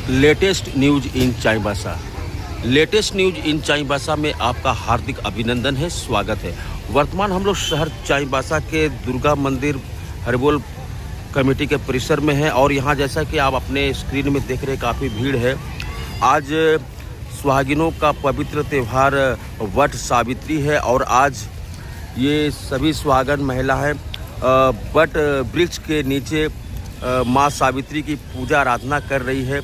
Latest news in Chaibasa. Latest news in Chaibasa में आपका हार्दिक अभिनंदन है, स्वागत है। वर्तमान हम लोग शहर चाईबासा के दुर्गा मंदिर हरिबोल कमेटी के परिसर में हैं और यहाँ जैसा कि आप अपने स्क्रीन में देख रहे काफ़ी भीड़ है। आज सुहागिनों का पवित्र त्यौहार वट सावित्री है और आज ये सभी सुहागन महिलाएं वट वृक्ष के नीचे माँ सावित्री की पूजा आराधना कर रही है।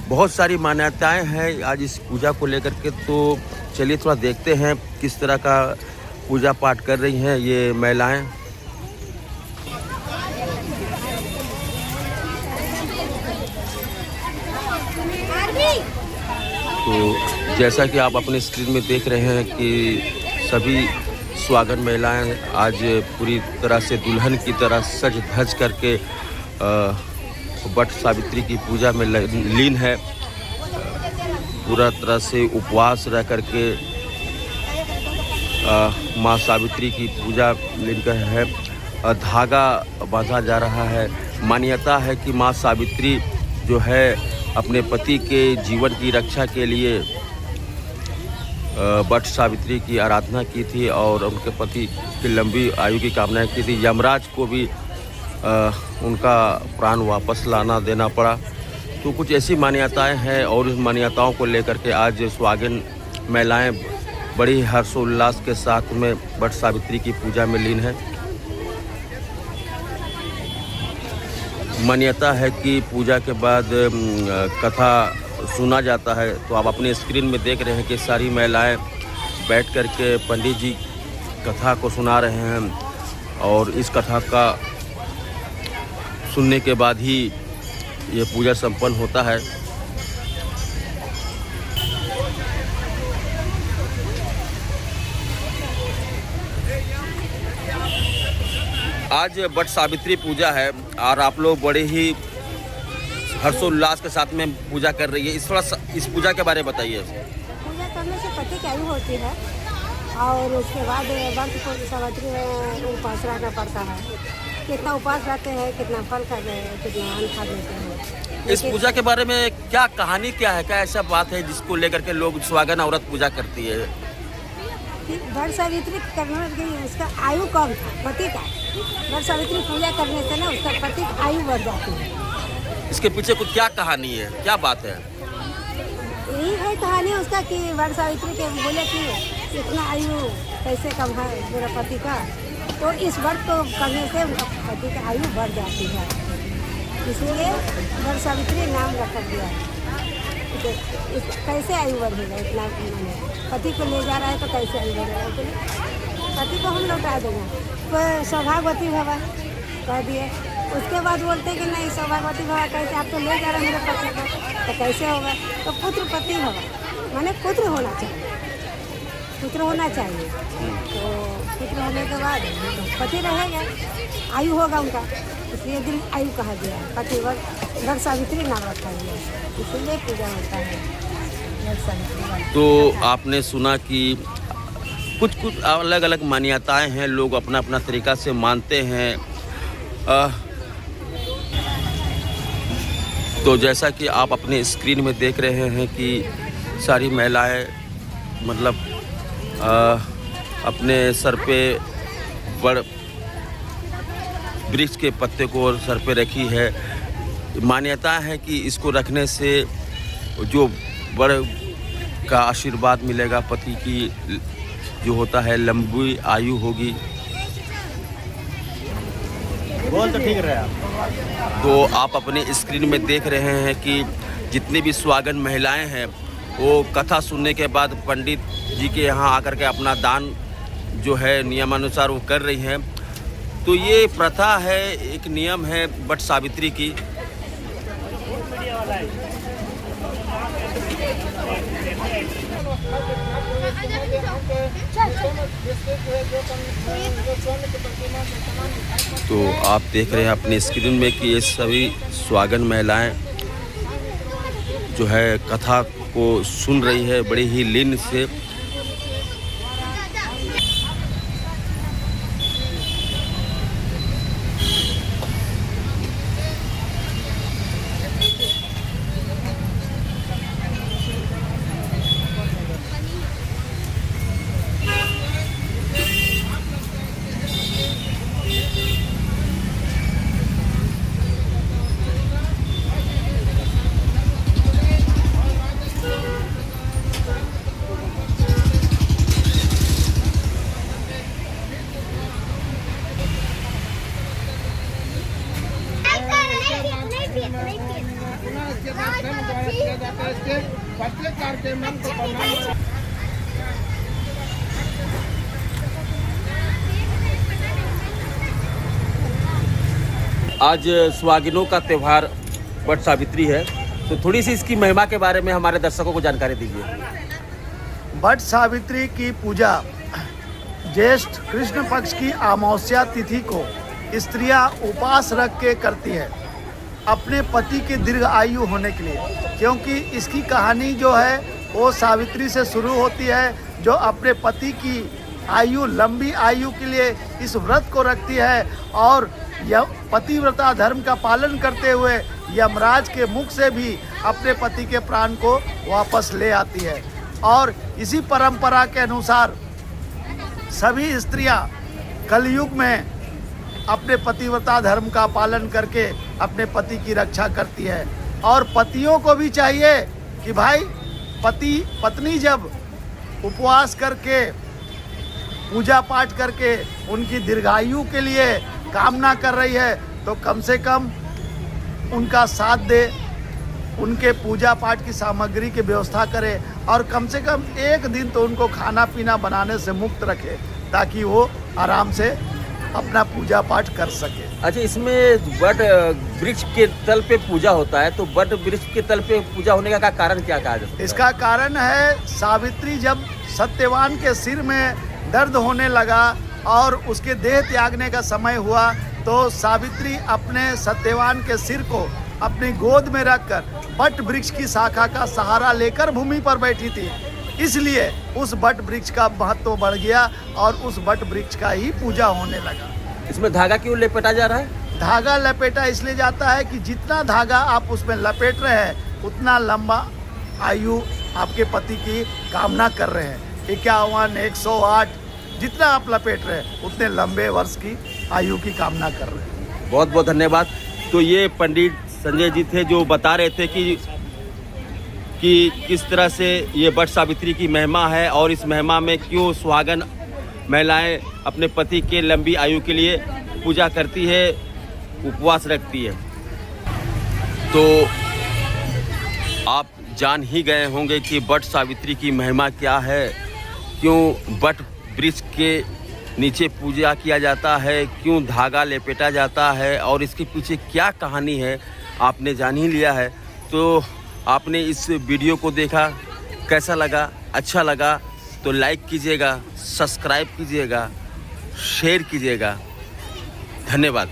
बहुत सारी मान्यताएं हैं आज इस पूजा को लेकर के, तो चलिए थोड़ा देखते हैं किस तरह का पूजा पाठ कर रही हैं ये महिलाएं। तो जैसा कि आप अपने स्क्रीन में देख रहे हैं कि सभी सुहागन महिलाएं आज पूरी तरह से दुल्हन की तरह सज धज करके वट सावित्री की पूजा में लीन है। पूरा तरह से उपवास रह करके माँ सावित्री की पूजा लेकर है। धागा बांधा जा रहा है। मान्यता है कि माँ सावित्री जो है अपने पति के जीवन की रक्षा के लिए वट सावित्री की आराधना की थी और उनके पति की लंबी आयु की कामना की थी। यमराज को भी उनका प्राण वापस लाना देना पड़ा। तो कुछ ऐसी मान्यताएं हैं और इस मान्यताओं को लेकर के आज सुहागिन महिलाएं बड़ी हर्षोल्लास के साथ में वट सावित्री की पूजा में लीन है। मान्यता है कि पूजा के बाद कथा सुना जाता है। तो आप अपने स्क्रीन में देख रहे हैं कि सारी महिलाएं बैठ करके पंडित जी कथा को सुना रहे हैं और इस कथा का सुनने के बाद ही ये पूजा संपन्न होता है। आज वट सावित्री पूजा है और आप लोग बड़े ही हर्षोल्लास के साथ में पूजा कर रही है। इस पूजा के बारे में बताइए। पूजा करने से पति की आयु होती है और उसके बाद वट को सावित्री में उपास रहना पड़ता है। कितना उपास रहते हैं, कितना फल कर रहे हैं, कितना अन्न खा लेते हैं। इस पूजा के बारे में क्या कहानी क्या है, क्या ऐसा बात है जिसको लेकर के लोग सुहागन औरत पूजा करती है? वट सावित्री करने की उसका आयु कम था पति का। वट सावित्री पूजा करने से ना उसका पति की आयु बढ़ जाती है। इसके पीछे कुछ क्या कहानी है, क्या बात है? यही है कहानी उसका कि वट सावित्री के बोले कि इतना आयु कैसे कम है मेरा पति का, तो इस व्रत को करने से पति की आयु बढ़ जाती है, इसलिए वट सावित्री नाम रख दिया। कैसे आयु बढ़ेगा इतना, पति को ले जा रहा है तो कैसे आयु बढ़ेगा? पति को हम लौटा देंगे तो सौभाग्यवती भवा कह दिए। उसके बाद बोलते कि नहीं सौभाग्यवती भवा कैसे, आप तो ले जा रहे हैं मेरे पति को, तो कैसे होगा? तो पुत्र पति भवा माने पुत्र होना चाहिए, पुत्र होना चाहिए। तो पुत्र होने के बाद पति रहेगा, आयु होगा उनका, इसलिए दिन आयु कहा गया है। पति वट सावित्री नाम रखा गया है, इसलिए पूजा होता है वट सावित्री। तो आपने सुना कि कुछ अलग अलग मान्यताएं हैं, लोग अपना अपना तरीका से मानते हैं। तो जैसा कि आप अपने स्क्रीन में देख रहे हैं कि सारी महिलाएं मतलब अपने सर पे बड़ वृक्ष के पत्ते को सर पे रखी है। मान्यता है कि इसको रखने से जो बड़ का आशीर्वाद मिलेगा, पति की जो होता है लंबी आयु होगी। बोल तो ठीक रहा। तो आप अपने स्क्रीन में देख रहे हैं कि जितनी भी सुहागन महिलाएं हैं वो कथा सुनने के बाद पंडित जी के यहाँ आकर के अपना दान जो है नियमानुसार वो कर रही हैं। तो ये प्रथा है, एक नियम है वट सावित्री की। तो आप देख रहे हैं अपने स्क्रीन में कि ये सभी सुहागन महिलाएं जो है कथा को सुन रही है बड़े ही लीन से। इसके बाद धर्म द्वारा किया जाता है। इसके प्रत्येक कार्य के मन को प्रणाम। आज सुहागिनों का त्यौहार वट सावित्री है, तो थोड़ी सी इसकी महिमा के बारे में हमारे दर्शकों को जानकारी दीजिए। वट सावित्री की पूजा ज्येष्ठ कृष्ण पक्ष की अमावस्या तिथि को स्त्रियां उपवास रख के करती है अपने पति के दीर्घ आयु होने के लिए, क्योंकि इसकी कहानी जो है वो सावित्री से शुरू होती है, जो अपने पति की आयु लंबी आयु के लिए इस व्रत को रखती है और यह पतिव्रता धर्म का पालन करते हुए यमराज के मुख से भी अपने पति के प्राण को वापस ले आती है। और इसी परंपरा के अनुसार सभी स्त्रियां कलयुग में अपने पतिव्रता धर्म का पालन करके अपने पति की रक्षा करती है। और पतियों को भी चाहिए कि भाई पत्नी जब उपवास करके पूजा पाठ करके उनकी दीर्घायु के लिए कामना कर रही है तो कम से कम उनका साथ दे, उनके पूजा पाठ की सामग्री की व्यवस्था करे और कम से कम एक दिन तो उनको खाना पीना बनाने से मुक्त रखे ताकि वो आराम से अपना पूजा पाठ कर सके। अच्छा, इसमें वट वृक्ष के तल पे पूजा होता है, तो वट वृक्ष के तल पे पूजा होने का कारण क्या कहा जाता है? इसका कारण है सावित्री जब सत्यवान के सिर में दर्द होने लगा और उसके देह त्यागने का समय हुआ तो सावित्री अपने सत्यवान के सिर को अपनी गोद में रखकर वट वृक्ष की शाखा का सहारा लेकर भूमि पर बैठी थी, इसलिए उस वट वृक्ष का महत्व बढ़ गया और उस वट वृक्ष का ही पूजा होने लगा। इसमें धागा क्यों लपेटा जा रहा है? धागा लपेटा इसलिए जाता है कि जितना धागा आप उसमें लपेट रहे हैं उतना लंबा आयु आपके पति की कामना कर रहे हैं। 51, 108 जितना आप लपेट रहे हैं उतने लंबे वर्ष की आयु की कामना कर रहे हैं। बहुत बहुत धन्यवाद। तो ये पंडित संजय जी थे जो बता रहे थे कि किस तरह से ये वट सावित्री की महिमा है और इस महिमा में क्यों सुहागन महिलाएं अपने पति के लंबी आयु के लिए पूजा करती है, उपवास रखती है। तो आप जान ही गए होंगे कि वट सावित्री की महिमा क्या है, क्यों वट वृक्ष के नीचे पूजा किया जाता है, क्यों धागा लपेटा जाता है और इसके पीछे क्या कहानी है आपने जान ही लिया है। तो आपने इस वीडियो को देखा, कैसा लगा? अच्छा लगा तो लाइक कीजिएगा, सब्सक्राइब कीजिएगा, शेयर कीजिएगा। धन्यवाद।